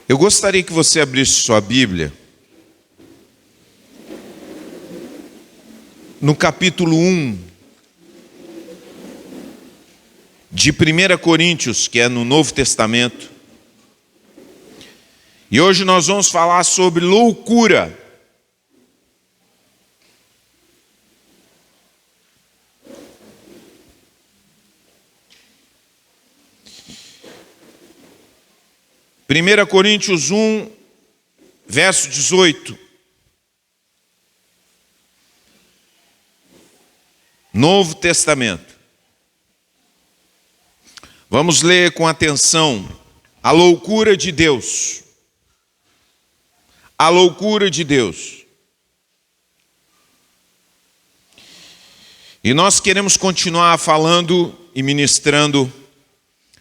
Eu gostaria que você abrisse sua Bíblia no capítulo 1 de 1 Coríntios, que é no Novo Testamento. E hoje nós vamos falar sobre loucura. Primeira Coríntios 1, verso 18. Novo Testamento. Vamos ler com atenção a loucura de Deus. A loucura de Deus. E nós queremos continuar falando e ministrando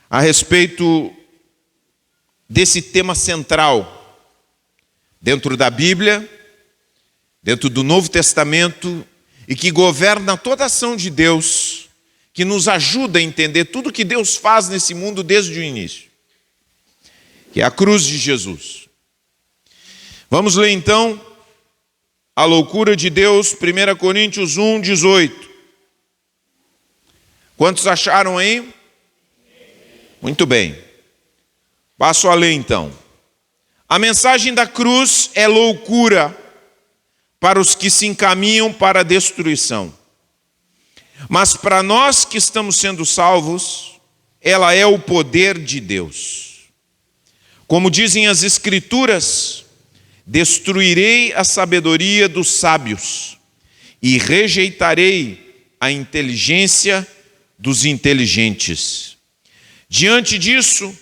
a respeito desse tema central dentro da Bíblia, dentro do Novo Testamento, e que governa toda a ação de Deus, que nos ajuda a entender tudo que Deus faz nesse mundo desde o início, que é a cruz de Jesus. Vamos ler então a loucura de Deus, 1 Coríntios 1, 18. Quantos acharam aí? Muito bem. Passo a ler então. A mensagem da cruz é loucura para os que se encaminham para a destruição. Mas para nós que estamos sendo salvos, ela é o poder de Deus. Como dizem as Escrituras, destruirei a sabedoria dos sábios e rejeitarei a inteligência dos inteligentes. Diante disso,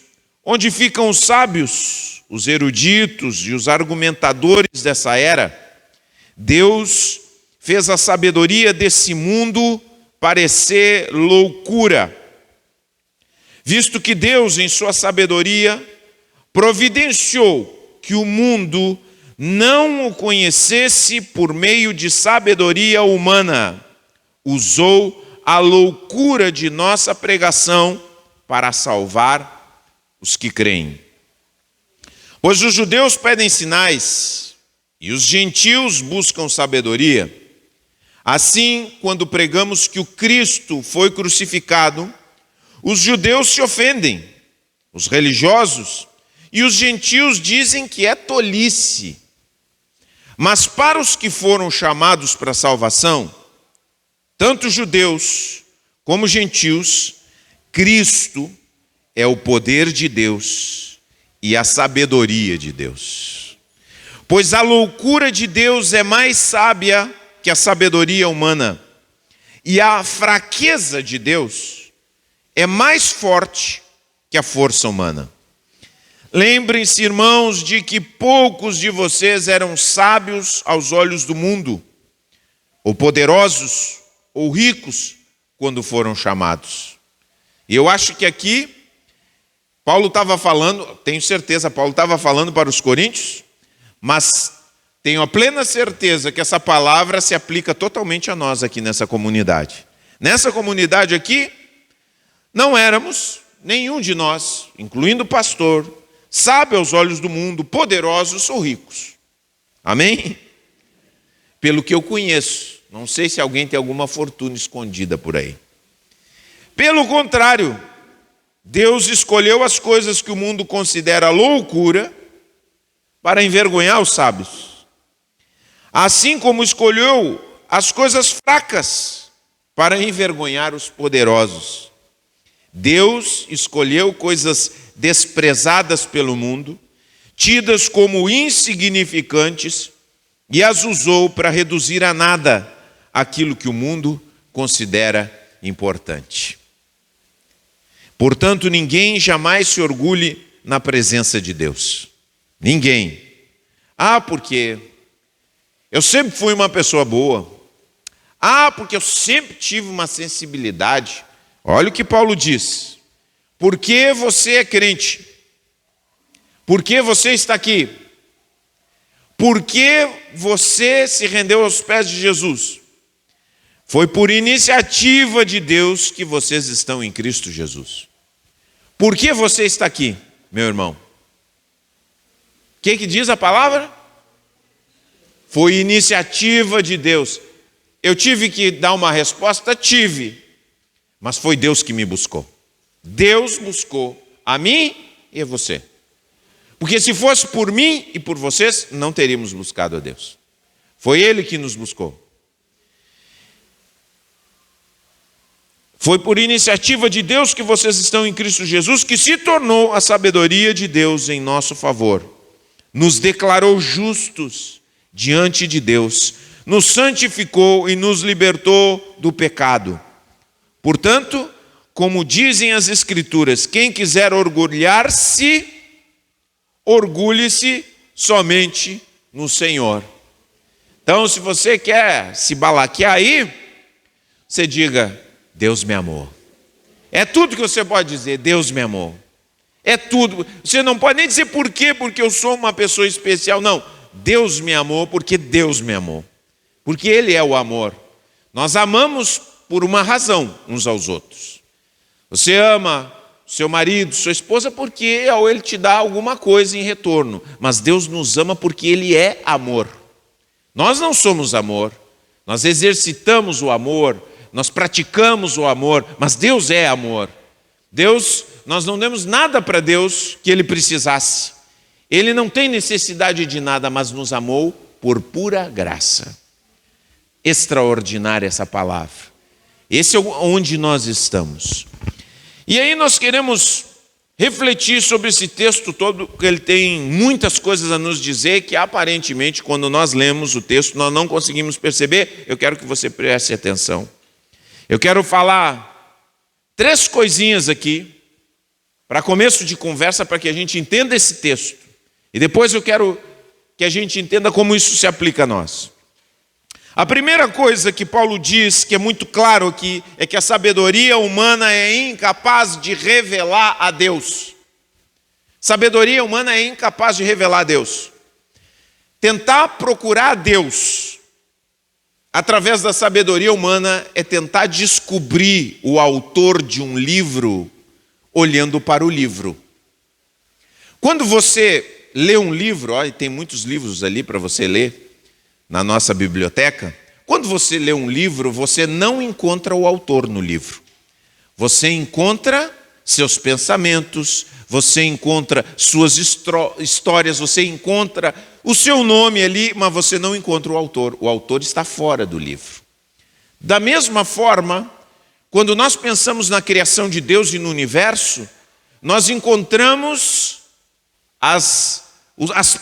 onde ficam os sábios, os eruditos e os argumentadores dessa era? Deus fez a sabedoria desse mundo parecer loucura, visto que Deus, em sua sabedoria, providenciou que o mundo não o conhecesse por meio de sabedoria humana. Usou a loucura de nossa pregação para salvar os que creem. Pois os judeus pedem sinais e os gentios buscam sabedoria. Assim, quando pregamos que o Cristo foi crucificado, os judeus se ofendem, os religiosos, e os gentios dizem que é tolice. Mas para os que foram chamados para a salvação, tanto judeus como gentios, Cristo é o poder de Deus e a sabedoria de Deus. Pois a loucura de Deus é mais sábia que a sabedoria humana, e a fraqueza de Deus é mais forte que a força humana. Lembrem-se, irmãos, de que poucos de vocês eram sábios aos olhos do mundo, ou poderosos, ou ricos, quando foram chamados. E eu acho que aqui Paulo estava falando, tenho certeza, Paulo estava falando para os coríntios, mas tenho a plena certeza que essa palavra se aplica totalmente a nós aqui nessa comunidade. Nessa comunidade aqui, não éramos, nenhum de nós, incluindo o pastor, sábio aos olhos do mundo, poderosos ou ricos. Amém? Pelo que eu conheço, não sei se alguém tem alguma fortuna escondida por aí. Pelo contrário, Deus escolheu as coisas que o mundo considera loucura para envergonhar os sábios. Assim como escolheu as coisas fracas para envergonhar os poderosos. Deus escolheu coisas desprezadas pelo mundo, tidas como insignificantes, e as usou para reduzir a nada aquilo que o mundo considera importante. Portanto, ninguém jamais se orgulhe na presença de Deus. Ninguém. Porque eu sempre fui uma pessoa boa. Porque eu sempre tive uma sensibilidade. Olha o que Paulo diz. Por que você é crente? Por que você está aqui? Por que você se rendeu aos pés de Jesus? Foi por iniciativa de Deus que vocês estão em Cristo Jesus. Por que você está aqui, meu irmão? que diz a palavra? Foi iniciativa de Deus. Eu tive que dar uma resposta? Tive. Mas foi Deus que me buscou. Deus buscou a mim e a você. Porque se fosse por mim e por vocês, não teríamos buscado a Deus. Foi Ele que nos buscou. Foi por iniciativa de Deus que vocês estão em Cristo Jesus, que se tornou a sabedoria de Deus em nosso favor. Nos declarou justos diante de Deus, nos santificou e nos libertou do pecado. Portanto, como dizem as Escrituras, quem quiser orgulhar-se, orgulhe-se somente no Senhor. Então, se você quer se balaquear aí, você diga: Deus me amou. É tudo que você pode dizer: Deus me amou. É tudo. Você não pode nem dizer por quê, porque eu sou uma pessoa especial. Não, Deus me amou porque Deus me amou. Porque Ele é o amor. Nós amamos por uma razão uns aos outros. Você ama seu marido, sua esposa, porque Ele te dá alguma coisa em retorno. Mas Deus nos ama porque Ele é amor. Nós não somos amor. Nós exercitamos o amor, nós praticamos o amor, mas Deus é amor. Deus, nós não demos nada para Deus que Ele precisasse. Ele não tem necessidade de nada, mas nos amou por pura graça. Extraordinária essa palavra. Esse é onde nós estamos. E aí nós queremos refletir sobre esse texto todo, porque ele tem muitas coisas a nos dizer que aparentemente, quando nós lemos o texto, nós não conseguimos perceber. Eu quero que você preste atenção. Eu quero falar 3 coisinhas aqui, para começo de conversa, para que a gente entenda esse texto. E depois eu quero que a gente entenda como isso se aplica a nós. A primeira coisa que Paulo diz, que é muito claro aqui, é que a sabedoria humana é incapaz de revelar a Deus. Sabedoria humana é incapaz de revelar a Deus. Tentar procurar a Deus através da sabedoria humana é tentar descobrir o autor de um livro olhando para o livro. Quando você lê um livro, e tem muitos livros ali para você ler na nossa biblioteca, quando você lê um livro, você não encontra o autor no livro. Você encontra seus pensamentos, você encontra suas histórias, você encontra o seu nome ali, mas você não encontra o autor. O autor está fora do livro. Da mesma forma, quando nós pensamos na criação de Deus e no universo, nós encontramos as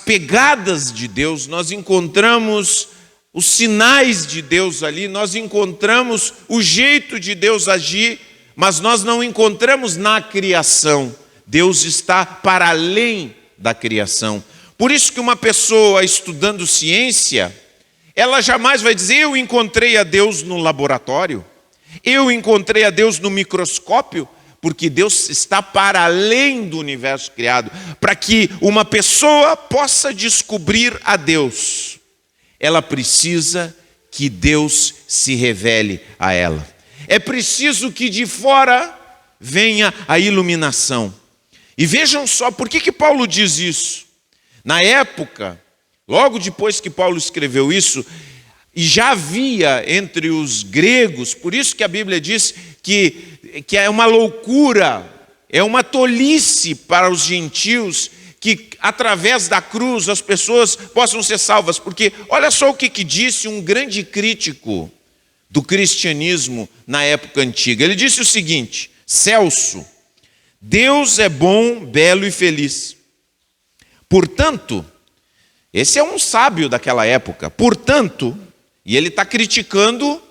pegadas de Deus, nós encontramos os sinais de Deus ali, nós encontramos o jeito de Deus agir, mas nós não encontramos na criação. Deus está para além da criação. Por isso que uma pessoa estudando ciência, ela jamais vai dizer: eu encontrei a Deus no laboratório, eu encontrei a Deus no microscópio, porque Deus está para além do universo criado. Para que uma pessoa possa descobrir a Deus, ela precisa que Deus se revele a ela. É preciso que de fora venha a iluminação. E vejam só, por que Paulo diz isso? Na época, logo depois que Paulo escreveu isso, e já havia entre os gregos, por isso que a Bíblia diz que é uma loucura, é uma tolice para os gentios que através da cruz as pessoas possam ser salvas. Porque olha só o que disse um grande crítico do cristianismo na época antiga. Ele disse o seguinte: Celso, Deus é bom, belo e feliz. Portanto, esse é um sábio daquela época. Portanto, e ele está criticando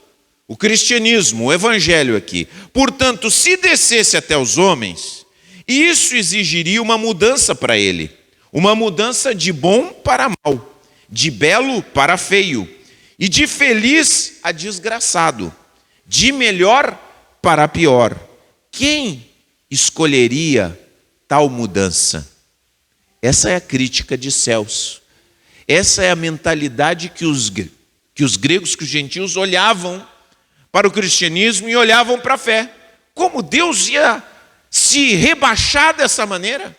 o cristianismo, o evangelho aqui. Portanto, se descesse até os homens, isso exigiria uma mudança para ele. Uma mudança de bom para mal, de belo para feio, e de feliz a desgraçado, de melhor para pior. Quem escolheria tal mudança? Essa é a crítica de Celso. Essa é a mentalidade que os gregos, que os gentios olhavam para o cristianismo e olhavam para a fé. Como Deus ia se rebaixar dessa maneira?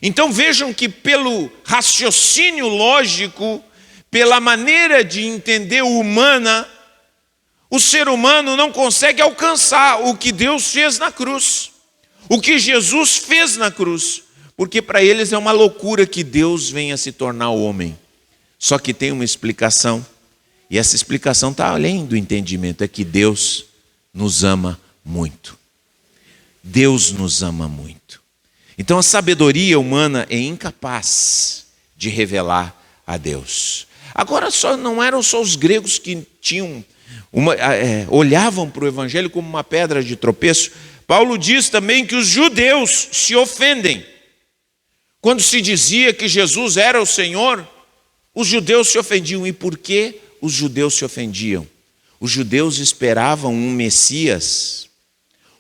Então vejam que pelo raciocínio lógico, pela maneira de entender humana, o ser humano não consegue alcançar o que Deus fez na cruz, o que Jesus fez na cruz, porque para eles é uma loucura que Deus venha se tornar homem. Só que tem uma explicação, e essa explicação está além do entendimento, é que Deus nos ama muito. Deus nos ama muito. Então a sabedoria humana é incapaz de revelar a Deus. Agora não eram só os gregos que olhavam para o evangelho como uma pedra de tropeço. Paulo diz também que os judeus se ofendem. Quando se dizia que Jesus era o Senhor, os judeus se ofendiam. E por que os judeus se ofendiam? Os judeus esperavam um Messias,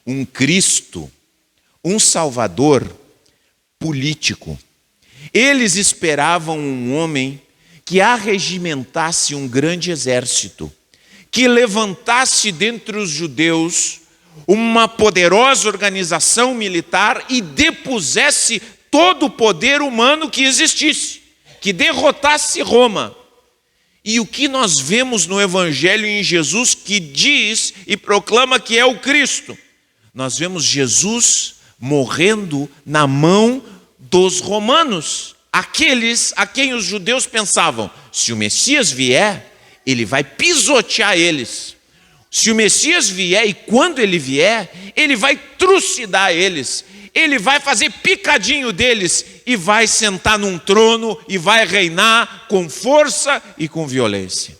um Cristo, um Salvador político. Eles esperavam um homem que arregimentasse um grande exército, que levantasse dentre os judeus uma poderosa organização militar e depusesse todo o poder humano que existisse, que derrotasse Roma. E o que nós vemos no Evangelho em Jesus, que diz e proclama que é o Cristo? Nós vemos Jesus morrendo na mão dos romanos, aqueles a quem os judeus pensavam, se o Messias vier, ele vai pisotear eles. Se o Messias vier, e quando ele vier, ele vai trucidar eles, ele vai fazer picadinho deles, e vai sentar num trono, e vai reinar com força e com violência.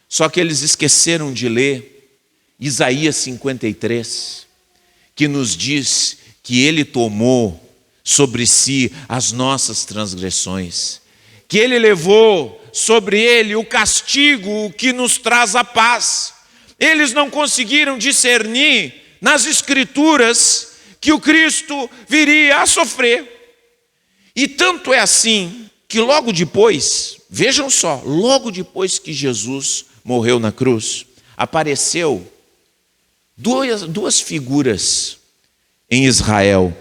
Só que eles esqueceram de ler Isaías 53, que nos diz que ele tomou sobre si as nossas transgressões, que ele levou sobre ele o castigo que nos traz a paz. Eles não conseguiram discernir nas Escrituras que o Cristo viria a sofrer. E tanto é assim que logo depois, vejam só, logo depois que Jesus morreu na cruz, apareceu duas figuras em Israel.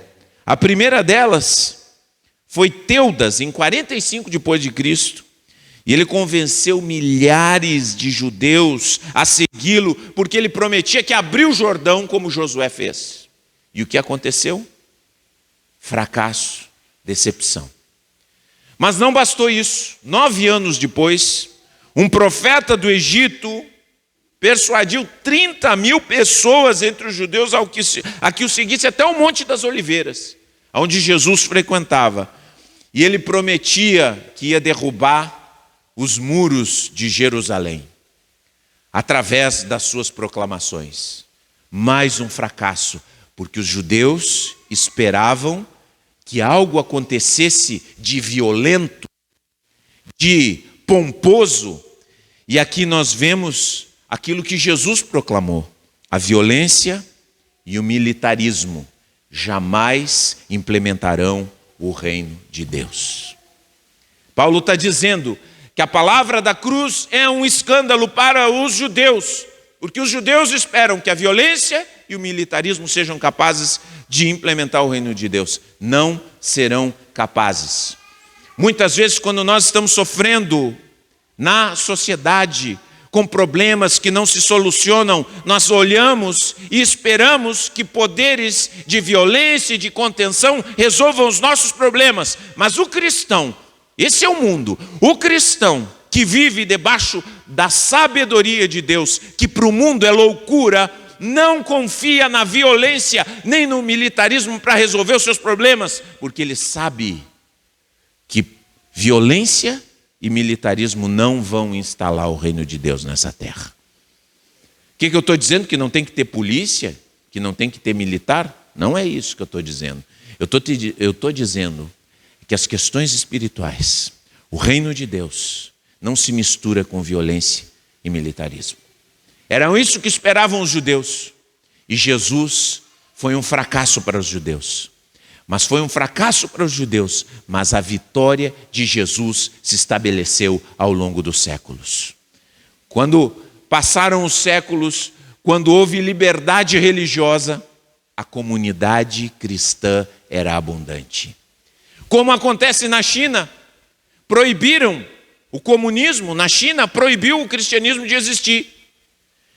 A primeira delas foi Teudas, em 45 depois de Cristo, e ele convenceu milhares de judeus a segui-lo, porque ele prometia que abriu o Jordão como Josué fez. E o que aconteceu? Fracasso, decepção. Mas não bastou isso. 9 anos depois, um profeta do Egito persuadiu 30.000 pessoas entre os judeus a que o seguisse até o Monte das Oliveiras, onde Jesus frequentava. E ele prometia que ia derrubar os muros de Jerusalém, através das suas proclamações. Mais um fracasso, porque os judeus esperavam que algo acontecesse de violento, de pomposo, e aqui nós vemos aquilo que Jesus proclamou: a violência e o militarismo jamais implementarão o reino de Deus. Paulo está dizendo que a palavra da cruz é um escândalo para os judeus, porque os judeus esperam que a violência e o militarismo sejam capazes de implementar o reino de Deus. Não serão capazes. Muitas vezes, quando nós estamos sofrendo na sociedade, com problemas que não se solucionam, nós olhamos e esperamos que poderes de violência e de contenção resolvam os nossos problemas. Mas o cristão, esse é o mundo, o cristão que vive debaixo da sabedoria de Deus, que para o mundo é loucura, não confia na violência nem no militarismo para resolver os seus problemas, porque ele sabe que violência e militarismo não vão instalar o reino de Deus nessa terra. O que eu estou dizendo? Que não tem que ter polícia? Que não tem que ter militar? Não é isso que eu estou dizendo. Eu estou dizendo que as questões espirituais, o reino de Deus, não se mistura com violência e militarismo. Era isso que esperavam os judeus. E Jesus foi um fracasso para os judeus. Mas foi um fracasso para os judeus, mas a vitória de Jesus se estabeleceu ao longo dos séculos. Quando passaram os séculos, quando houve liberdade religiosa, a comunidade cristã era abundante. Como acontece na China, proibiram o comunismo, na China proibiu o cristianismo de existir.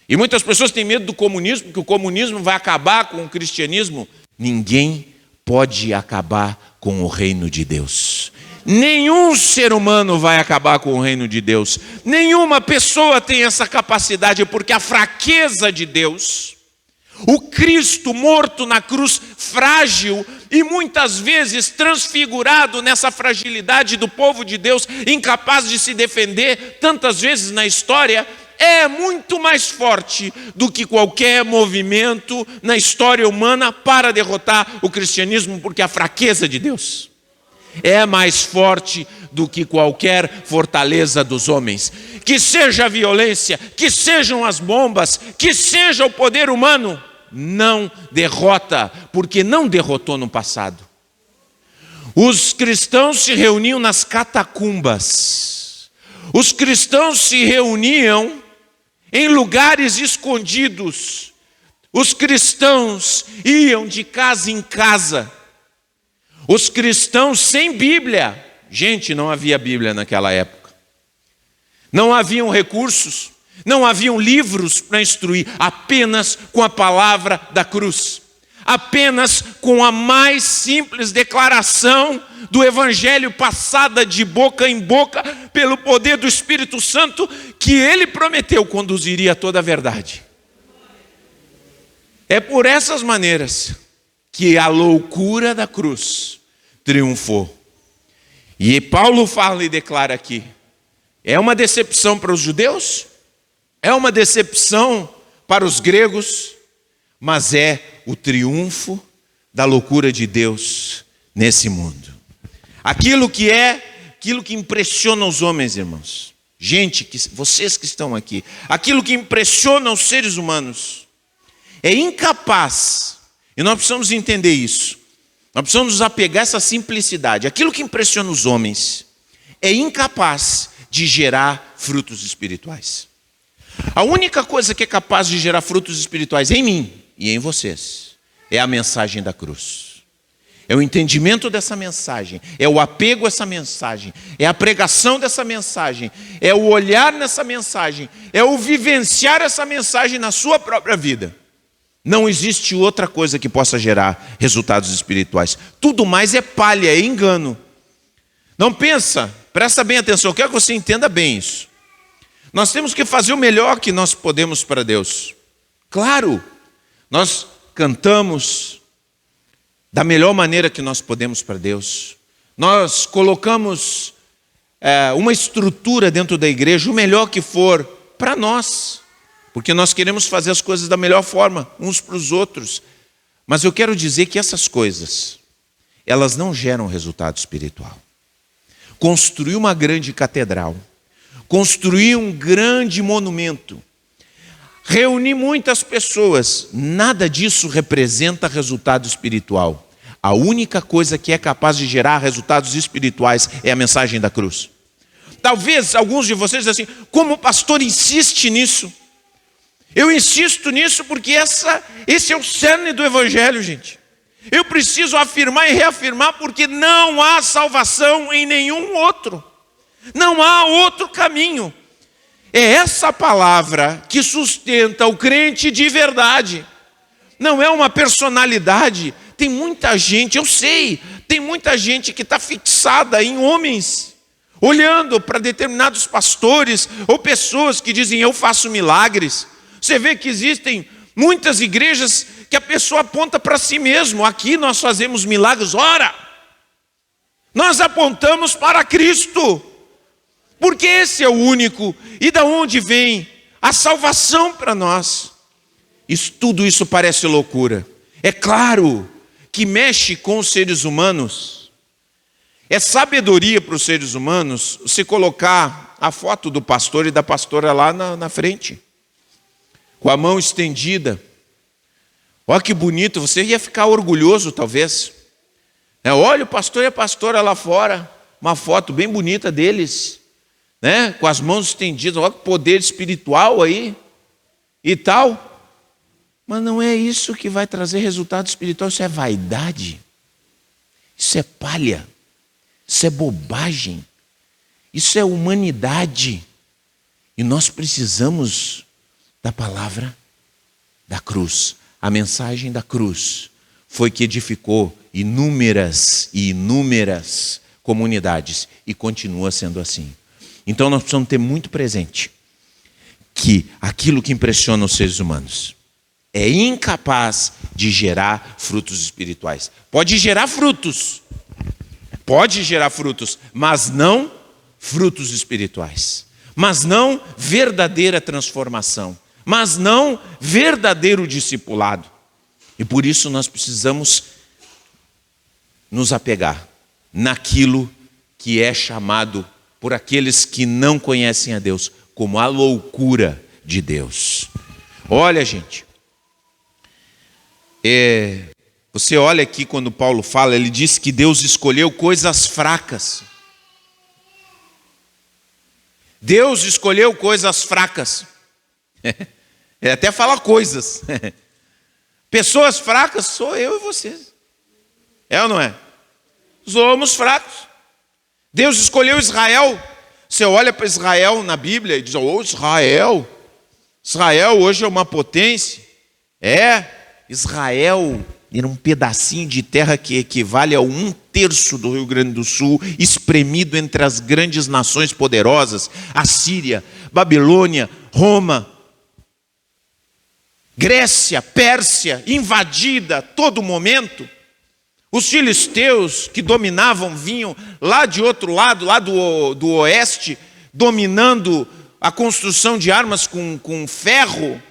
E muitas pessoas têm medo do comunismo, que o comunismo vai acabar com o cristianismo. Ninguém pode acabar com o reino de Deus. Nenhum ser humano vai acabar com o reino de Deus. Nenhuma pessoa tem essa capacidade, porque a fraqueza de Deus, o Cristo morto na cruz, frágil e muitas vezes transfigurado nessa fragilidade do povo de Deus, incapaz de se defender tantas vezes na história, é muito mais forte do que qualquer movimento na história humana para derrotar o cristianismo, porque a fraqueza de Deus é mais forte do que qualquer fortaleza dos homens. Que seja a violência, que sejam as bombas, que seja o poder humano, não derrota, porque não derrotou no passado. Os cristãos se reuniam nas catacumbas. Os cristãos se reuniam em lugares escondidos. Os cristãos iam de casa em casa. Os cristãos sem Bíblia. Gente, não havia Bíblia naquela época. Não haviam recursos, não haviam livros para instruir, apenas com a palavra da cruz. Apenas com a mais simples declaração do Evangelho, passada de boca em boca pelo poder do Espírito Santo, que ele prometeu conduziria a toda a verdade. É por essas maneiras que a loucura da cruz triunfou. E Paulo fala e declara aqui, é uma decepção para os judeus, é uma decepção para os gregos, mas é o triunfo da loucura de Deus nesse mundo. Aquilo que impressiona os homens, irmãos. Gente, vocês que estão aqui, aquilo que impressiona os seres humanos é incapaz, e nós precisamos entender isso. Nós precisamos nos apegar a essa simplicidade. Aquilo que impressiona os homens é incapaz de gerar frutos espirituais. A única coisa que é capaz de gerar frutos espirituais em mim e em vocês é a mensagem da cruz. É o entendimento dessa mensagem, é o apego a essa mensagem, é a pregação dessa mensagem, é o olhar nessa mensagem, é o vivenciar essa mensagem na sua própria vida. Não existe outra coisa que possa gerar resultados espirituais. Tudo mais é palha, é engano. Não pensa, presta bem atenção, eu quero que você entenda bem isso. Nós temos que fazer o melhor que nós podemos para Deus. Claro, nós cantamos da melhor maneira que nós podemos para Deus. Nós colocamos uma estrutura dentro da igreja, o melhor que for para nós. Porque nós queremos fazer as coisas da melhor forma, uns para os outros. Mas eu quero dizer que essas coisas, elas não geram resultado espiritual. Construir uma grande catedral, construir um grande monumento, reunir muitas pessoas, nada disso representa resultado espiritual. A única coisa que é capaz de gerar resultados espirituais é a mensagem da cruz. Talvez alguns de vocês dizem assim, como o pastor insiste nisso? Eu insisto nisso porque esse é o cerne do Evangelho, gente. Eu preciso afirmar e reafirmar porque não há salvação em nenhum outro. Não há outro caminho. É essa palavra que sustenta o crente de verdade. Não é uma personalidade. Tem muita gente, eu sei, tem muita gente que está fixada em homens, olhando para determinados pastores ou pessoas que dizem, eu faço milagres. Você vê que existem muitas igrejas que a pessoa aponta para si mesmo. Aqui nós fazemos milagres. Ora, nós apontamos para Cristo, porque esse é o único. E da onde vem a salvação para nós? Tudo isso parece loucura. É claro que mexe com os seres humanos. É sabedoria para os seres humanos se colocar a foto do pastor e da pastora lá na frente, com a mão estendida. Olha que bonito, você ia ficar orgulhoso talvez. Olha o pastor e a pastora lá fora, uma foto bem bonita deles, né? Com as mãos estendidas, olha que poder espiritual aí e tal. Mas não é isso que vai trazer resultado espiritual, isso é vaidade, isso é palha. Isso é bobagem. Isso é humanidade. E nós precisamos da palavra da cruz. A mensagem da cruz foi que edificou inúmeras e inúmeras comunidades e continua sendo assim. Então nós precisamos ter muito presente que aquilo que impressiona os seres humanos é incapaz de gerar frutos espirituais. Pode gerar frutos, mas não frutos espirituais, mas não verdadeira transformação, mas não verdadeiro discipulado. E por isso nós precisamos nos apegar naquilo que é chamado por aqueles que não conhecem a Deus como a loucura de Deus. Olha, gente, você olha aqui quando Paulo fala, ele diz que Deus escolheu coisas fracas. Deus escolheu coisas fracas. Ele até fala coisas. Pessoas fracas sou eu e vocês. É ou não é? Somos fracos. Deus escolheu Israel. Você olha para Israel na Bíblia e diz, Israel hoje é uma potência. Israel era um pedacinho de terra que equivale a 1/3 do Rio Grande do Sul, espremido entre as grandes nações poderosas, Assíria, Babilônia, Roma, Grécia, Pérsia, invadida a todo momento. Os filisteus que dominavam vinham lá de outro lado, lá do oeste, dominando a construção de armas com ferro,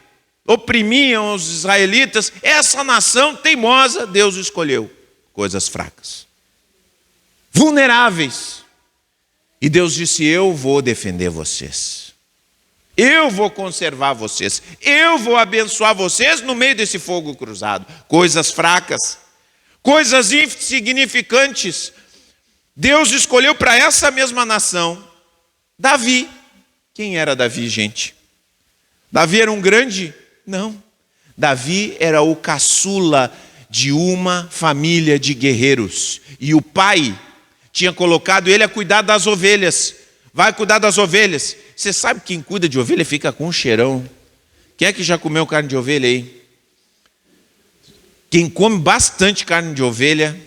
oprimiam os israelitas. Essa nação teimosa, Deus escolheu coisas fracas, vulneráveis. E Deus disse, eu vou defender vocês. Eu vou conservar vocês. Eu vou abençoar vocês no meio desse fogo cruzado. Coisas fracas, coisas insignificantes. Deus escolheu para essa mesma nação Davi. Quem era Davi, gente? Davi era um grande? Não. Davi era o caçula de uma família de guerreiros. E o pai tinha colocado ele a cuidar das ovelhas. Vai cuidar das ovelhas. Você sabe que quem cuida de ovelha fica com um cheirão. Quem é que já comeu carne de ovelha aí? Quem come bastante carne de ovelha,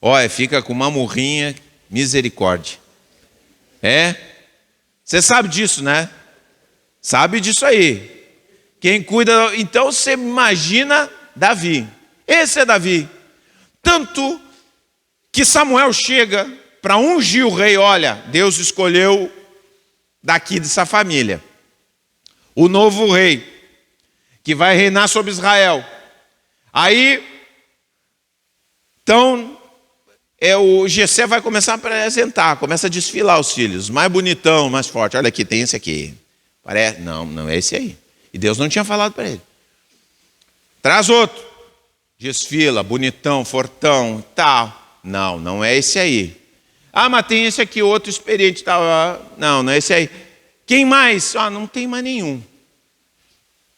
olha, fica com uma murrinha, misericórdia. Você sabe disso, né? Sabe disso aí. Quem cuida, então você imagina Davi. Esse é Davi. Tanto que Samuel chega para ungir o rei. Olha, Deus escolheu daqui dessa família o novo rei que vai reinar sobre Israel. Aí, então, o Jessé vai começar a apresentar, começa a desfilar os filhos, mais bonitão, mais forte. Olha aqui, tem esse aqui. Parece, não é esse aí. E Deus não tinha falado para ele. Traz outro. Desfila, bonitão, fortão, tal. Não é esse aí. Mas tem esse aqui, outro experiente, tal. Não é esse aí. Quem mais? Não tem mais nenhum.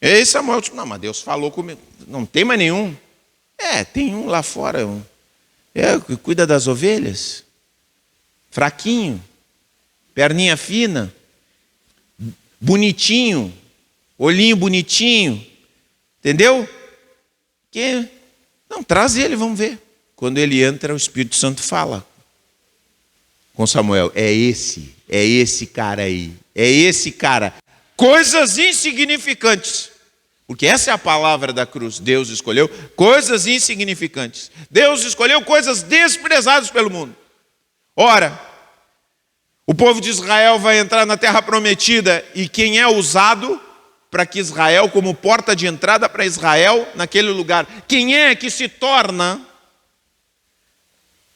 Aí Samuel disse, não, mas Deus falou comigo. Não tem mais nenhum? Tem um lá fora. Que cuida das ovelhas. Fraquinho. Perninha fina. Bonitinho. Olhinho bonitinho. Entendeu? Não, traz ele, vamos ver. Quando ele entra, o Espírito Santo fala com Samuel. É esse cara aí. É esse cara. Coisas insignificantes. Porque essa é a palavra da cruz. Deus escolheu coisas insignificantes. Deus escolheu coisas desprezadas pelo mundo. Ora, o povo de Israel vai entrar na terra prometida. E quem é usado para que Israel, como porta de entrada para Israel, naquele lugar, quem é que se torna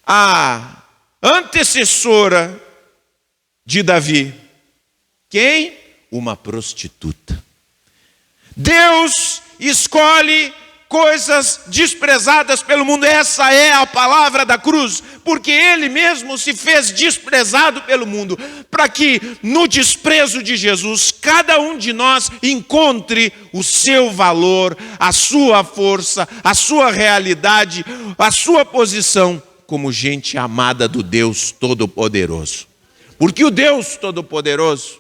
a antecessora de Davi? Quem? Uma prostituta. Deus escolhe coisas desprezadas pelo mundo. Essa é a palavra da cruz, porque Ele mesmo se fez desprezado pelo mundo, para que no desprezo de Jesus, cada um de nós encontre o seu valor, a sua força, a sua realidade, a sua posição como gente amada do Deus Todo-Poderoso. Porque o Deus Todo-Poderoso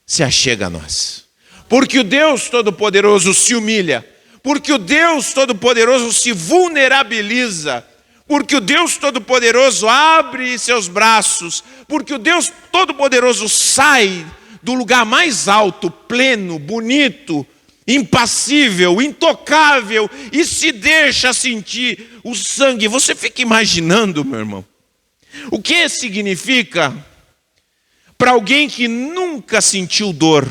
se achega a nós. Porque o Deus Todo-Poderoso se humilha. Porque o Deus Todo-Poderoso se vulnerabiliza. Porque o Deus Todo-Poderoso abre seus braços. Porque o Deus Todo-Poderoso sai do lugar mais alto, pleno, bonito, impassível, intocável, e se deixa sentir o sangue. Você fica imaginando, meu irmão, o que significa para alguém que nunca sentiu dor,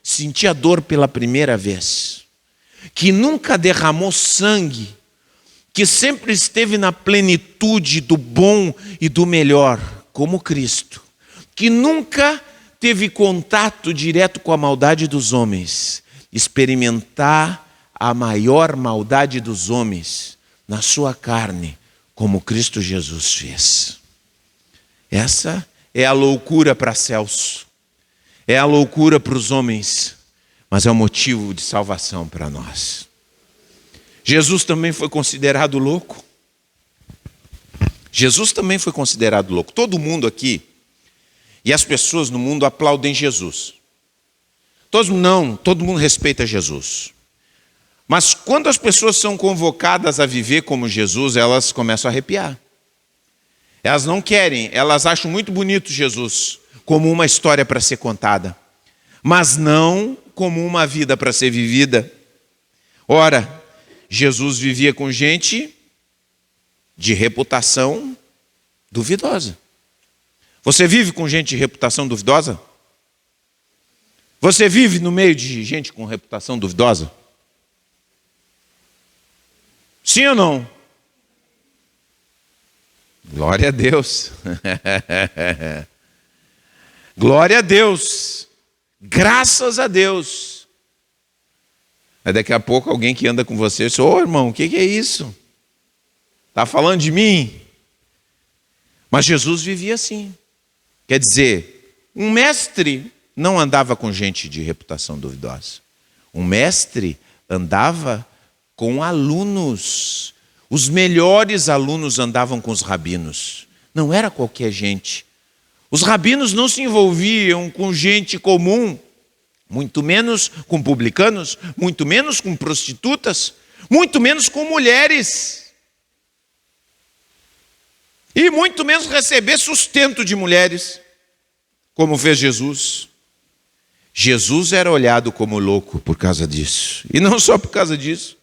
sentir a dor pela primeira vez, que nunca derramou sangue, que sempre esteve na plenitude do bom e do melhor, como Cristo, que nunca teve contato direto com a maldade dos homens, experimentar a maior maldade dos homens na sua carne, como Cristo Jesus fez. Essa é a loucura para Celso, é a loucura para os homens, mas é um motivo de salvação para nós. Jesus também foi considerado louco. Jesus também foi considerado louco. Todo mundo aqui, e as pessoas no mundo aplaudem Jesus. Todo mundo respeita Jesus. Mas quando as pessoas são convocadas a viver como Jesus, elas começam a arrepiar. Elas não querem, elas acham muito bonito Jesus, como uma história para ser contada, mas não como uma vida para ser vivida. Ora, Jesus vivia com gente de reputação duvidosa. Você vive com gente de reputação duvidosa? Você vive no meio de gente com reputação duvidosa? Sim ou não? Glória a Deus. Glória a Deus. Graças a Deus. Aí daqui a pouco alguém que anda com você diz: ô irmão, o que é isso? Está falando de mim? Mas Jesus vivia assim. Quer dizer, um mestre não andava com gente de reputação duvidosa. Um mestre andava com alunos. Os melhores alunos andavam com os rabinos. Não era qualquer gente. Os rabinos não se envolviam com gente comum, muito menos com publicanos, muito menos com prostitutas, muito menos com mulheres. E muito menos receber sustento de mulheres, como fez Jesus. Jesus era olhado como louco por causa disso. E não só por causa disso,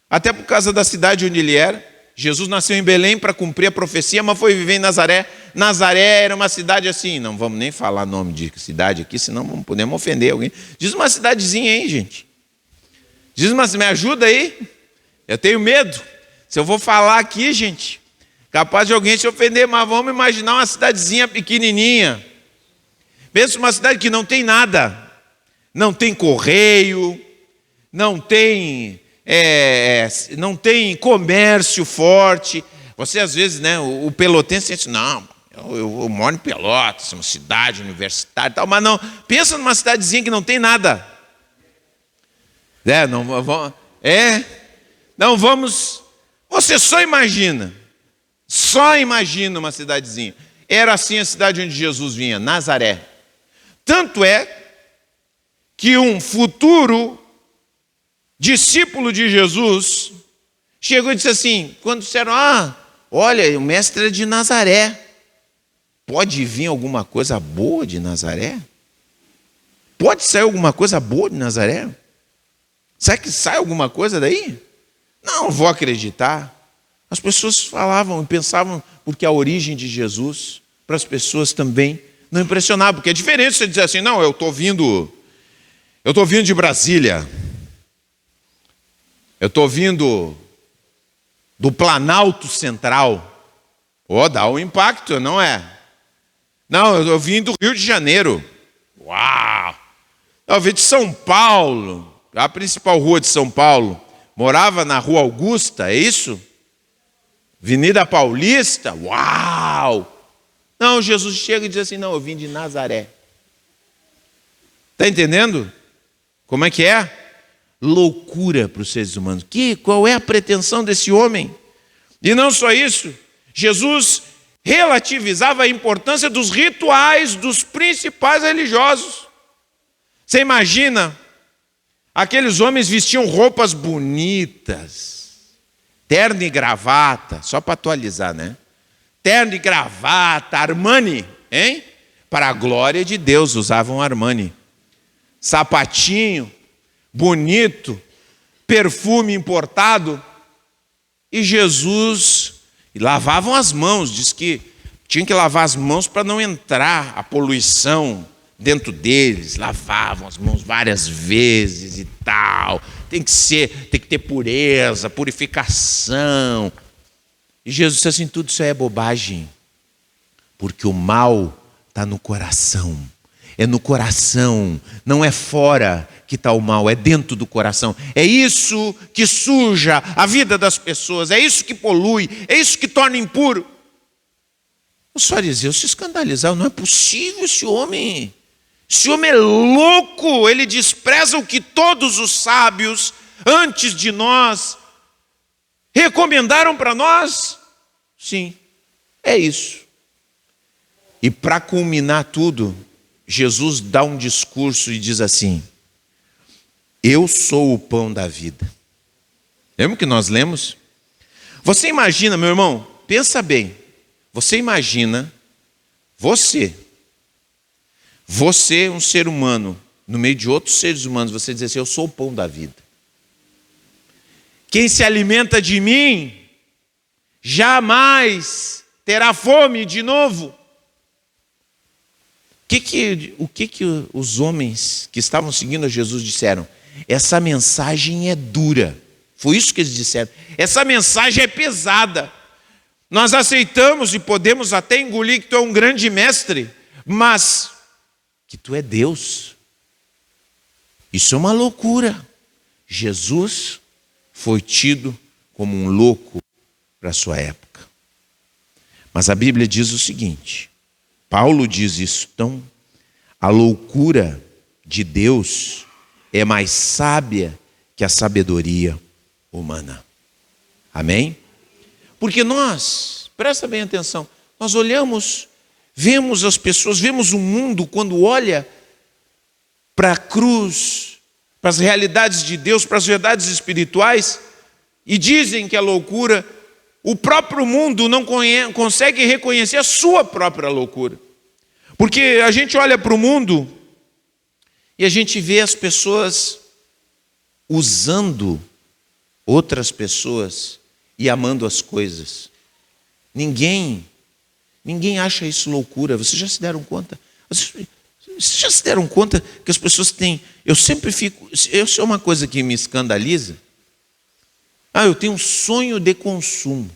até por causa da cidade onde ele era. Jesus nasceu em Belém para cumprir a profecia, mas foi viver em Nazaré. Nazaré era uma cidade assim, não vamos nem falar nome de cidade aqui, senão podemos ofender alguém. Diz uma cidadezinha aí, gente. Diz uma, me ajuda aí. Eu tenho medo. Se eu vou falar aqui, gente, capaz de alguém se ofender, mas vamos imaginar uma cidadezinha pequenininha. Pensa uma cidade que não tem nada. Não tem correio, não tem comércio forte. Você às vezes, né, o pelotense diz: não, eu moro em Pelotas, uma cidade universitária e tal, mas não, pensa numa cidadezinha que não tem nada. Você só imagina uma cidadezinha. Era assim a cidade onde Jesus vinha, Nazaré. Tanto é que um futuro discípulo de Jesus chegou e disse assim, quando disseram: olha, o mestre é de Nazaré, pode vir alguma coisa boa de Nazaré? Pode sair alguma coisa boa de Nazaré? Será que sai alguma coisa daí? Não vou acreditar. As pessoas falavam e pensavam, porque a origem de Jesus, para as pessoas também não impressionava, porque é diferente você dizer assim: não, eu estou vindo de Brasília, eu estou vindo do Planalto Central. Dá um impacto, não é? Não, eu vim do Rio de Janeiro. Uau! Eu vim de São Paulo, a principal rua de São Paulo. Morava na Rua Augusta, é isso? Avenida Paulista. Uau! Não, Jesus chega e diz assim: não, eu vim de Nazaré. Está entendendo? Como é que é? Loucura para os seres humanos. Qual é a pretensão desse homem? E não só isso, Jesus relativizava a importância dos rituais dos principais religiosos. Você imagina, aqueles homens vestiam roupas bonitas, terno e gravata, só para atualizar, né? Terno e gravata, Armani, hein? Para a glória de Deus usavam Armani. Sapatinho, bonito, perfume importado. E Jesus, lavavam as mãos, diz que tinham que lavar as mãos para não entrar a poluição dentro deles. Lavavam as mãos várias vezes e tal. Tem que ter pureza, purificação. E Jesus disse assim, tudo isso é bobagem, porque o mal está no coração. É no coração, não é fora que está o mal, é dentro do coração. É isso que suja a vida das pessoas, é isso que polui, é isso que torna impuro. Os fariseus se escandalizaram, não é possível esse homem é louco, ele despreza o que todos os sábios antes de nós recomendaram para nós. Sim, é isso. E para culminar tudo, Jesus dá um discurso e diz assim, eu sou o pão da vida. Lembra que nós lemos? Você imagina, meu irmão, pensa bem, você imagina, você, um ser humano, no meio de outros seres humanos, você dizer assim, eu sou o pão da vida. Quem se alimenta de mim, jamais terá fome de novo. O que os homens que estavam seguindo a Jesus disseram? Essa mensagem é dura. Foi isso que eles disseram. Essa mensagem é pesada. Nós aceitamos e podemos até engolir que tu é um grande mestre, mas que tu é Deus. Isso é uma loucura. Jesus foi tido como um louco para a sua época. Mas a Bíblia diz o seguinte, Paulo diz isso, então, a loucura de Deus é mais sábia que a sabedoria humana. Amém? Porque nós, presta bem atenção, nós olhamos, vemos as pessoas, vemos o mundo quando olha para a cruz, para as realidades de Deus, para as verdades espirituais, e dizem que é loucura. O próprio mundo não consegue reconhecer a sua própria loucura. Porque a gente olha para o mundo e a gente vê as pessoas usando outras pessoas e amando as coisas. Ninguém acha isso loucura. Vocês já se deram conta? Vocês já se deram conta que as pessoas têm... Isso é uma coisa que me escandaliza. Eu tenho um sonho de consumo.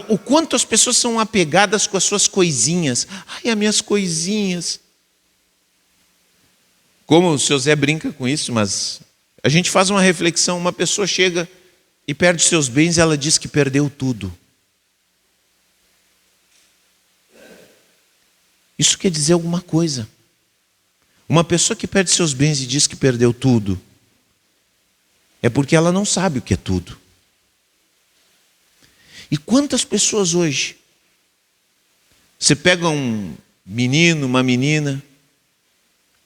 O quanto as pessoas são apegadas com as suas coisinhas. As minhas coisinhas. Como o seu Zé brinca com isso, mas a gente faz uma reflexão. Uma pessoa chega e perde seus bens e ela diz que perdeu tudo. Isso quer dizer alguma coisa. Uma pessoa que perde seus bens e diz que perdeu tudo, é porque ela não sabe o que é tudo. E quantas pessoas hoje, você pega um menino, uma menina,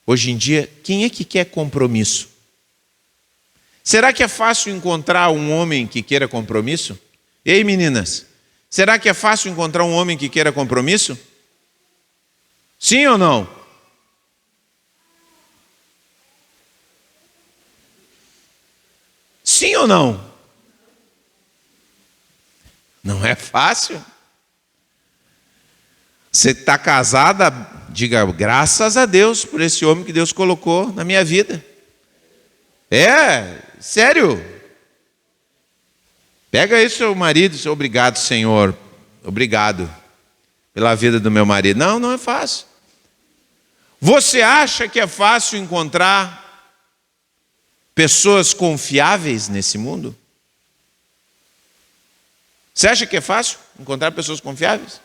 hoje em dia, quem é que quer compromisso? Será que é fácil encontrar um homem que queira compromisso? Ei, meninas, será que é fácil encontrar um homem que queira compromisso? Sim ou não? Sim ou não? Não é fácil. Você está casada, diga graças a Deus por esse homem que Deus colocou na minha vida. Sério. Pega aí seu marido, seu obrigado, Senhor. Obrigado pela vida do meu marido. Não é fácil. Você acha que é fácil encontrar pessoas confiáveis nesse mundo? Você acha que é fácil encontrar pessoas confiáveis?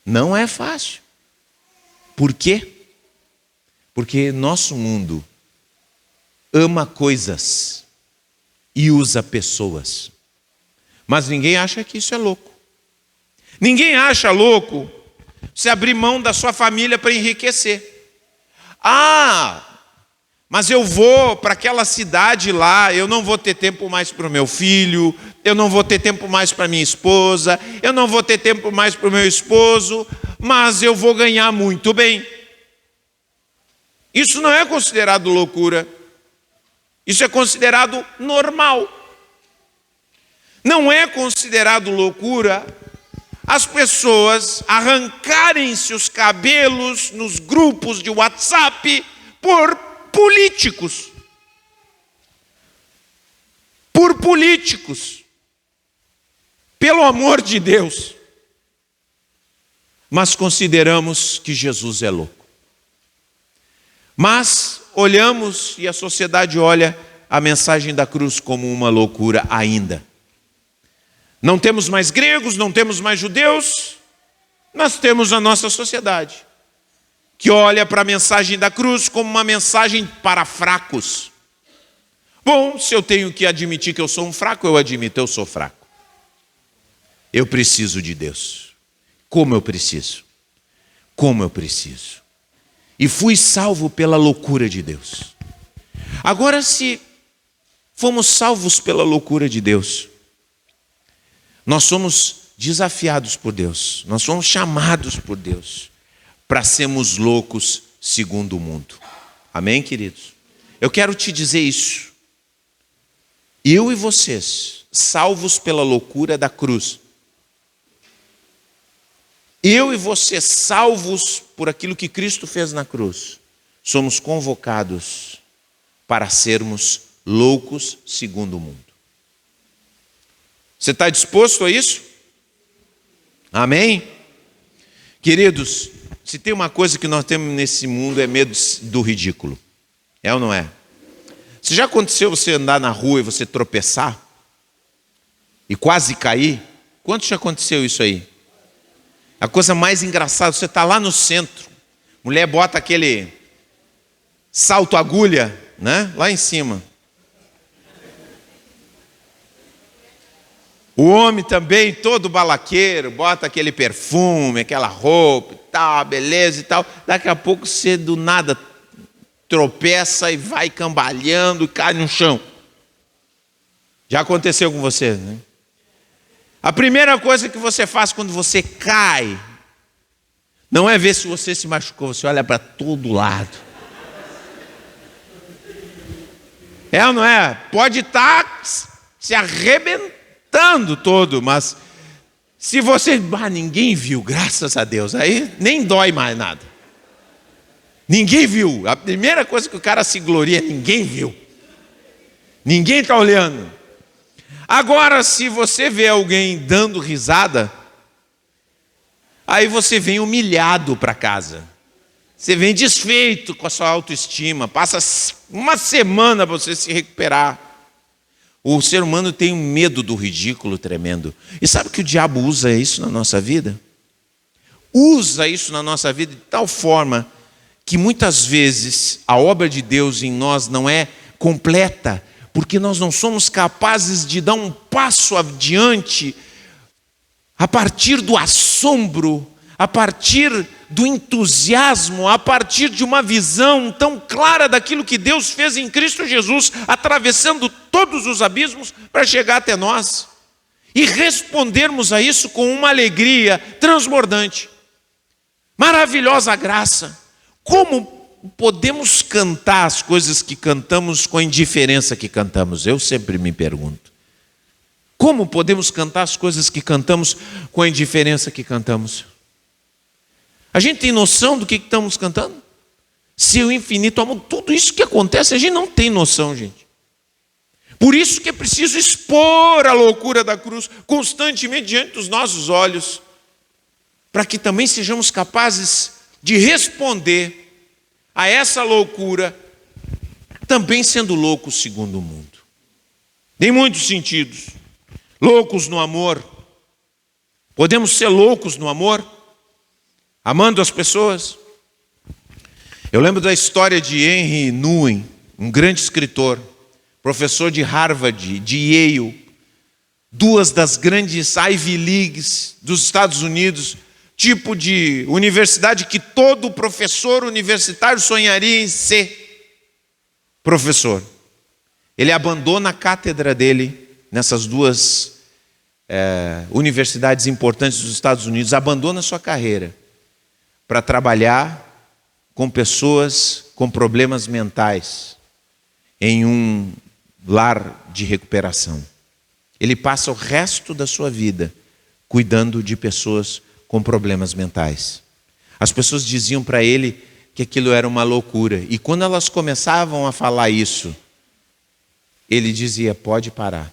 Não é fácil. Por quê? Porque nosso mundo ama coisas e usa pessoas. Mas ninguém acha que isso é louco. Ninguém acha louco você abrir mão da sua família para enriquecer. Mas eu vou para aquela cidade lá, eu não vou ter tempo mais para o meu filho, eu não vou ter tempo mais para minha esposa, eu não vou ter tempo mais para o meu esposo, mas eu vou ganhar muito bem. Isso não é considerado loucura. Isso é considerado normal. Não é considerado loucura as pessoas arrancarem-se os cabelos nos grupos de WhatsApp por políticos. Por políticos. Pelo amor de Deus. Mas consideramos que Jesus é louco. Mas olhamos e a sociedade olha a mensagem da cruz como uma loucura ainda. Não temos mais gregos, não temos mais judeus, nós temos a nossa sociedade, que olha para a mensagem da cruz como uma mensagem para fracos. Bom, se eu tenho que admitir que eu sou um fraco, eu admito, eu sou fraco. Eu preciso de Deus. Como eu preciso? Como eu preciso? E fui salvo pela loucura de Deus. Agora, se fomos salvos pela loucura de Deus, nós somos desafiados por Deus, nós somos chamados por Deus para sermos loucos segundo o mundo. Amém, queridos? Eu quero te dizer isso. Eu e vocês, salvos pela loucura da cruz, eu e você, salvos por aquilo que Cristo fez na cruz, somos convocados para sermos loucos segundo o mundo. Você está disposto a isso? Amém? Queridos, se tem uma coisa que nós temos nesse mundo é medo do ridículo. É ou não é? Se já aconteceu você andar na rua e você tropeçar e quase cair? Quanto já aconteceu isso aí? A coisa mais engraçada, você está lá no centro, mulher bota aquele salto agulha, né? Lá em cima. O homem também, todo balaqueiro, bota aquele perfume, aquela roupa e tal, beleza e tal. Daqui a pouco você do nada tropeça e vai cambalhando e cai no chão. Já aconteceu com você, né? A primeira coisa que você faz quando você cai, não é ver se você se machucou, você olha para todo lado. É ou não é? Pode estar se arrebentando todo, mas se você... ninguém viu, graças a Deus, aí nem dói mais nada. Ninguém viu. A primeira coisa que o cara se gloria, ninguém viu. Ninguém está olhando. Agora, se você vê alguém dando risada, aí você vem humilhado para casa. Você vem desfeito com a sua autoestima. Passa uma semana para você se recuperar. O ser humano tem um medo do ridículo tremendo. E sabe que o diabo usa isso na nossa vida? Usa isso na nossa vida de tal forma que muitas vezes a obra de Deus em nós não é completa, porque nós não somos capazes de dar um passo adiante a partir do assombro, a partir do entusiasmo, a partir de uma visão tão clara daquilo que Deus fez em Cristo Jesus, atravessando todos os abismos para chegar até nós e respondermos a isso com uma alegria transbordante. Maravilhosa graça. Como podemos cantar as coisas que cantamos com a indiferença que cantamos? Eu sempre me pergunto. Como podemos cantar as coisas que cantamos com a indiferença que cantamos? A gente tem noção do que estamos cantando? Se o infinito amou, tudo isso que acontece, a gente não tem noção, gente. Por isso que é preciso expor a loucura da cruz constantemente diante dos nossos olhos, para que também sejamos capazes de responder a essa loucura, também sendo loucos segundo o mundo. Em muitos sentidos. Loucos no amor. Podemos ser loucos no amor, amando as pessoas. Eu lembro da história de Henry Nouwen, um grande escritor, professor de Harvard, de Yale, duas das grandes Ivy Leagues dos Estados Unidos, tipo de universidade que todo professor universitário sonharia em ser professor. Ele abandona a cátedra dele nessas duas universidades importantes dos Estados Unidos, abandona sua carreira para trabalhar com pessoas com problemas mentais em um lar de recuperação. Ele passa o resto da sua vida cuidando de pessoas com problemas mentais. As pessoas diziam para ele que aquilo era uma loucura. E quando elas começavam a falar isso, ele dizia: pode parar.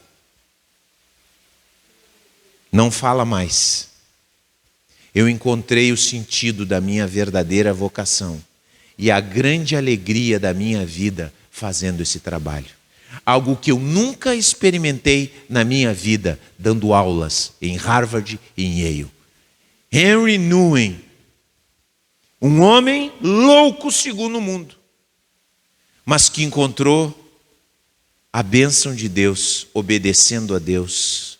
Não fala mais. Eu encontrei o sentido da minha verdadeira vocação e a grande alegria da minha vida fazendo esse trabalho. Algo que eu nunca experimentei na minha vida, dando aulas em Harvard e em Yale. Henry Nouwen, um homem louco segundo o mundo, mas que encontrou a bênção de Deus, obedecendo a Deus,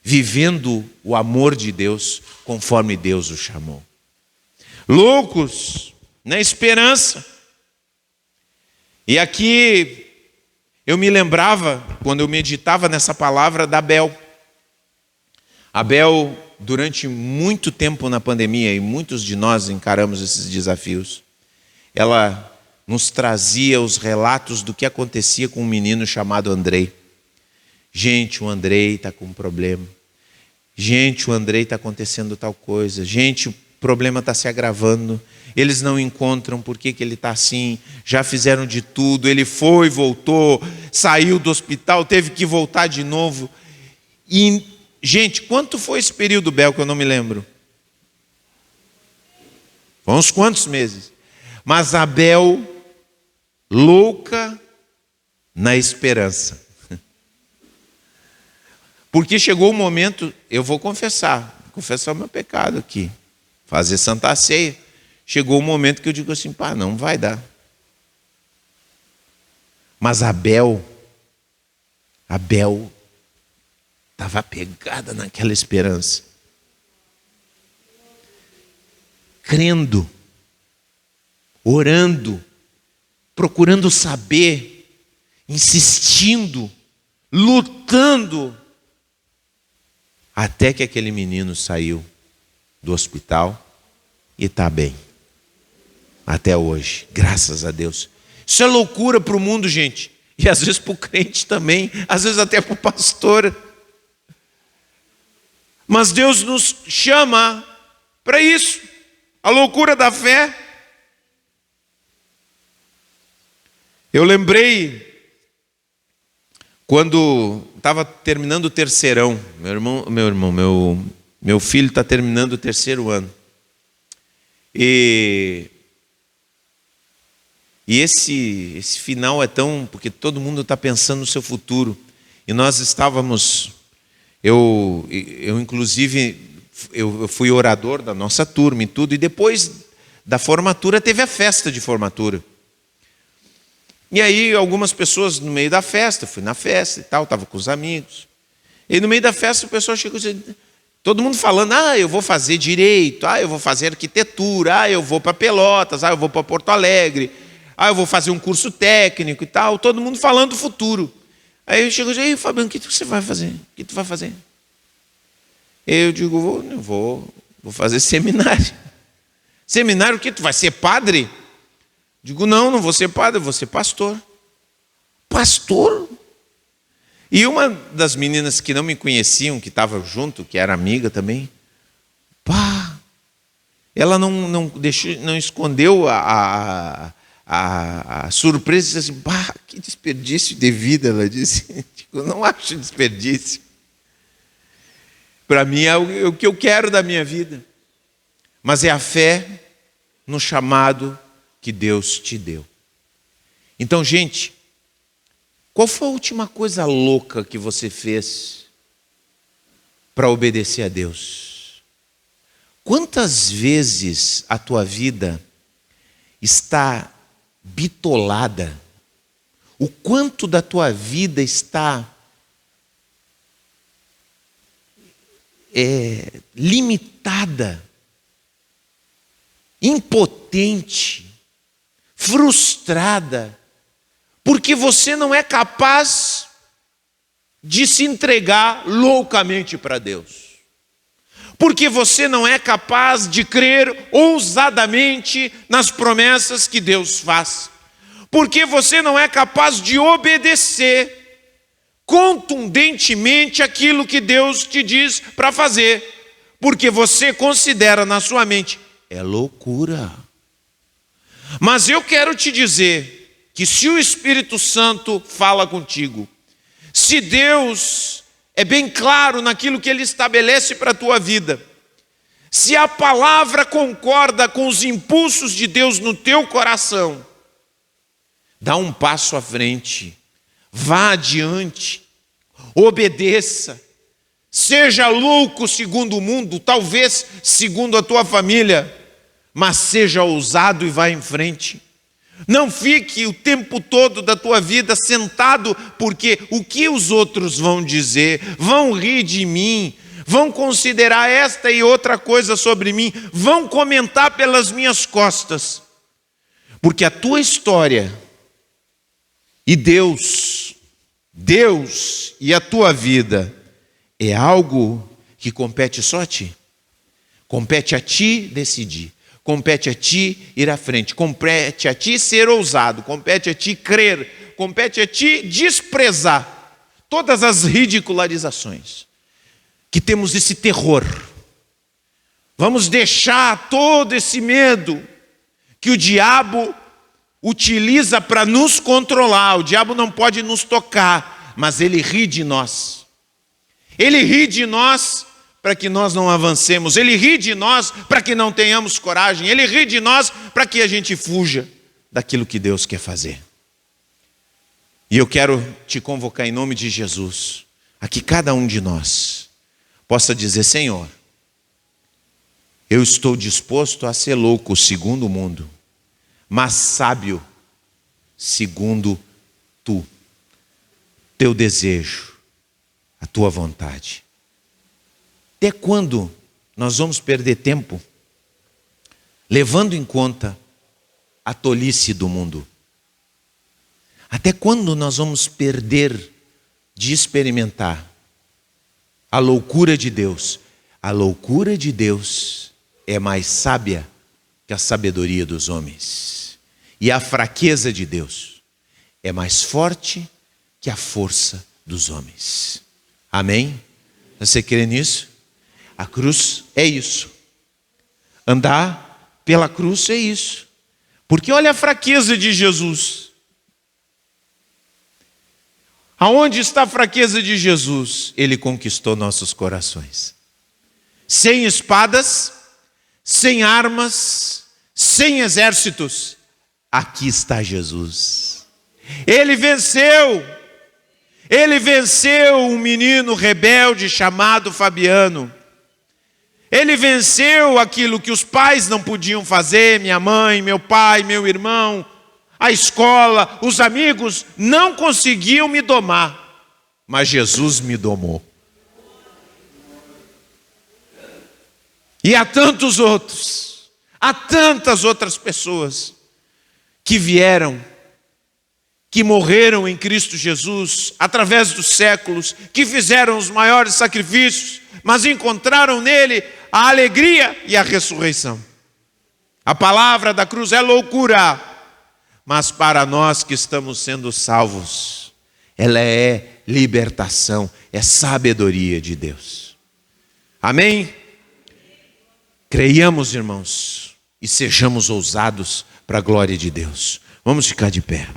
vivendo o amor de Deus conforme Deus o chamou. Loucos na esperança. E aqui eu me lembrava, quando eu meditava nessa palavra, da Abel. Abel, durante muito tempo na pandemia, e muitos de nós encaramos esses desafios, ela nos trazia os relatos do que acontecia com um menino chamado Andrei. Gente, o Andrei está com um problema. Gente, o Andrei está acontecendo tal coisa. Gente, o problema está se agravando. Eles não encontram por que ele está assim. Já fizeram de tudo. Ele foi, voltou, saiu do hospital, teve que voltar de novo. E, gente, quanto foi esse período, Bel, que eu não me lembro? Foi uns quantos meses. Mas Abel, louca na esperança. Porque chegou o momento, eu vou confessar o meu pecado aqui, fazer Santa Ceia. Chegou o momento que eu digo assim: pá, não vai dar. Mas Abel estava pegada naquela esperança, crendo, orando, procurando saber, insistindo, lutando, até que aquele menino saiu do hospital e está bem. Até hoje, graças a Deus. Isso é loucura para o mundo, gente. E às vezes para o crente também, às vezes até para o pastor. Mas Deus nos chama para isso. A loucura da fé. Eu lembrei quando estava terminando o terceirão, meu filho está terminando o terceiro ano. E esse final é tão... porque todo mundo está pensando no seu futuro. E nós estávamos... Eu inclusive, eu fui orador da nossa turma e tudo. E depois da formatura teve a festa de formatura. E aí algumas pessoas no meio da festa, fui na festa e tal, estava com os amigos. E no meio da festa o pessoal chegou e disse, todo mundo falando: eu vou fazer direito, eu vou fazer arquitetura, eu vou para Pelotas, eu vou para Porto Alegre, eu vou fazer um curso técnico e tal. Todo mundo falando do futuro. Aí eu chego e digo: Fabiano, o que você vai fazer? O que tu vai fazer? Eu digo: vou fazer seminário. Seminário o quê? Tu vai ser padre? Digo: não vou ser padre, vou ser pastor. Pastor? E uma das meninas que não me conheciam, que estava junto, que era amiga também, ela não escondeu a surpresa, disse assim: que desperdício de vida, ela disse. Eu não acho desperdício. Para mim é o que eu quero da minha vida. Mas é a fé no chamado que Deus te deu. Então, gente, qual foi a última coisa louca que você fez para obedecer a Deus? Quantas vezes a tua vida está bitolada? O quanto da tua vida está limitada, impotente, frustrada, porque você não é capaz de se entregar loucamente para Deus. Porque você não é capaz de crer ousadamente nas promessas que Deus faz. Porque você não é capaz de obedecer contundentemente aquilo que Deus te diz para fazer. Porque você considera na sua mente, é loucura. Mas eu quero te dizer que se o Espírito Santo fala contigo, se Deus é bem claro naquilo que Ele estabelece para a tua vida, se a palavra concorda com os impulsos de Deus no teu coração, dá um passo à frente, vá adiante, obedeça, seja louco segundo o mundo, talvez segundo a tua família, mas seja ousado e vá em frente. Não fique o tempo todo da tua vida sentado, porque o que os outros vão dizer, vão rir de mim, vão considerar esta e outra coisa sobre mim, vão comentar pelas minhas costas. Porque a tua história e Deus e a tua vida é algo que compete só a ti. Compete a ti decidir. Compete a ti ir à frente, compete a ti ser ousado, compete a ti crer, compete a ti desprezar todas as ridicularizações, que temos esse terror. Vamos deixar todo esse medo que o diabo utiliza para nos controlar. O diabo não pode nos tocar, mas ele ri de nós. Ele ri de nós para que nós não avancemos. Ele ri de nós para que não tenhamos coragem. Ele ri de nós para que a gente fuja daquilo que Deus quer fazer. E eu quero te convocar em nome de Jesus, a que cada um de nós possa dizer: Senhor, eu estou disposto a ser louco segundo o mundo, mas sábio segundo tu, teu desejo, a tua vontade. Até quando nós vamos perder tempo levando em conta a tolice do mundo? Até quando nós vamos perder de experimentar a loucura de Deus? A loucura de Deus é mais sábia que a sabedoria dos homens. E a fraqueza de Deus é mais forte que a força dos homens. Amém? Você crê nisso? A cruz é isso. Andar pela cruz é isso. Porque olha a fraqueza de Jesus. Aonde está a fraqueza de Jesus? Ele conquistou nossos corações. Sem espadas, sem armas, sem exércitos. Aqui está Jesus. Ele venceu. Ele venceu um menino rebelde chamado Fabiano. Ele venceu aquilo que os pais não podiam fazer, minha mãe, meu pai, meu irmão, a escola, os amigos não conseguiam me domar, mas Jesus me domou. E há tantos outros, há tantas outras pessoas que vieram, que morreram em Cristo Jesus, através dos séculos, que fizeram os maiores sacrifícios, mas encontraram nele a alegria e a ressurreição. A palavra da cruz é loucura, mas para nós que estamos sendo salvos, ela é libertação, é sabedoria de Deus. Amém? Creiamos, irmãos, e sejamos ousados para a glória de Deus. Vamos ficar de pé.